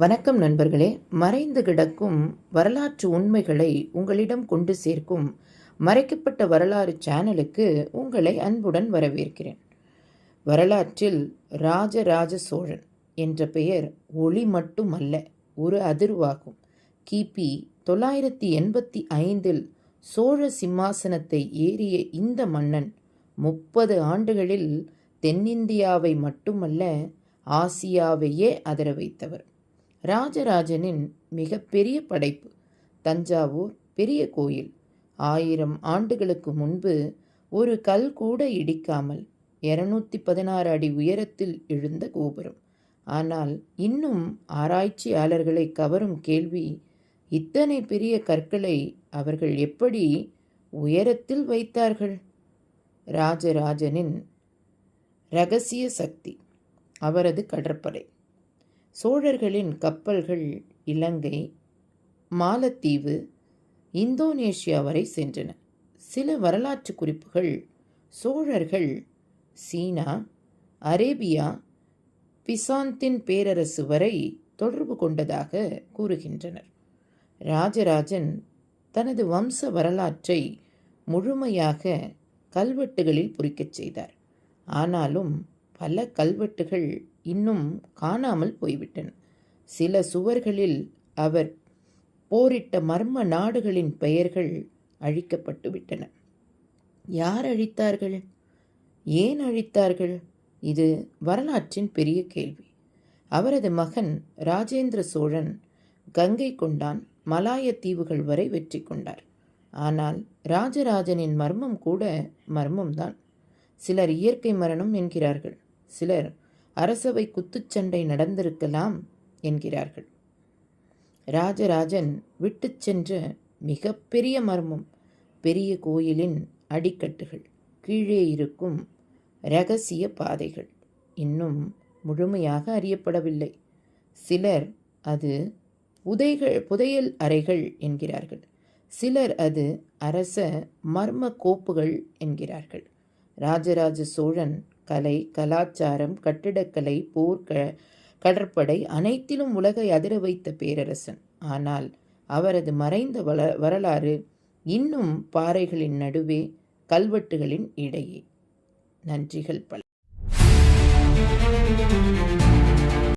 வணக்கம் நண்பர்களே. மறைந்து கிடக்கும் வரலாற்று உண்மைகளை உங்களிடம் கொண்டு சேர்க்கும் மறைக்கப்பட்ட வரலாறு சேனலுக்கு உங்களை அன்புடன் வரவேற்கிறேன். வரலாற்றில் ராஜராஜ சோழன் என்ற பெயர் ஒளி மட்டுமல்ல, ஒரு அதிர்வாகும். கிபி 985 சோழ சிம்மாசனத்தை ஏறிய இந்த மன்னன் 30 ஆண்டுகளில் தென்னிந்தியாவை மட்டுமல்ல, ஆசியாவையே அதிர வைத்தவர். ராஜராஜனின் மிகப்பெரிய படைப்பு தஞ்சாவூர் பெரிய கோயில். 1000 ஆண்டுகளுக்கு முன்பு ஒரு கல் கூட இடிக்காமல் 216 அடி உயரத்தில் எழுந்த கோபுரம். ஆனால் இன்னும் ஆராய்ச்சியாளர்களை கவரும் கேள்வி, இத்தனை பெரிய கற்களை அவர்கள் எப்படி உயரத்தில் வைத்தார்கள்? ராஜராஜனின் இரகசிய சக்தி அவரது கடற்படை. சோழர்களின் கப்பல்கள் இலங்கை, மாலத்தீவு, இந்தோனேஷியா வரை சென்றன. சில வரலாற்று குறிப்புகள் சோழர்கள் சீனா, அரேபியா, பிசாந்தின் பேரரசு வரை தொடர்பு கொண்டதாக கூறுகின்றனர். ராஜராஜன் தனது வம்ச வரலாற்றை முழுமையாக கல்வெட்டுகளில் பொறிக்கச் செய்தார். ஆனாலும் பல கல்வெட்டுகள் இன்னும் காணாமல் போய்விட்டன. சில சுவர்களில் அவர் போரிட்ட மர்ம நாடுகளின் பெயர்கள் அழிக்கப்பட்டு விட்டன. யார் அழித்தார்கள்? ஏன் அழித்தார்கள்? இது வரலாற்றின் பெரிய கேள்வி. அவரது மகன் ராஜேந்திர சோழன் கங்கை கொண்டான், மலாய தீவுகள் வரை வெற்றி கொண்டார். ஆனால் ராஜராஜனின் மர்மம் கூட மர்மம்தான். சிலர் இயற்கை மரணம் என்கிறார்கள், சிலர் அரசவை குத்துச்சண்டை நடந்திருக்கலாம் என்கிறார்கள். ராஜராஜன் விட்டு சென்ற மிகப்பெரிய மர்மம் பெரிய கோயிலின் அடிக்கட்டுகள், கீழே இருக்கும் இரகசிய பாதைகள் இன்னும் முழுமையாக அறியப்படவில்லை. சிலர் அது புதையல் அறைகள் என்கிறார்கள், சிலர் அது அரச மர்ம கோப்புகள் என்கிறார்கள். ராஜராஜ சோழன் கலை, கலாச்சாரம், கட்டிடக்கலை, போர், கடற்படை அனைத்திலும் உலகை அதிர வைத்த பேரரசன். ஆனால் அவரது மறைந்த வரலாறு இன்னும் பாறைகளின் நடுவே, கல்வெட்டுகளின் இடையே. நன்றிகள் பல.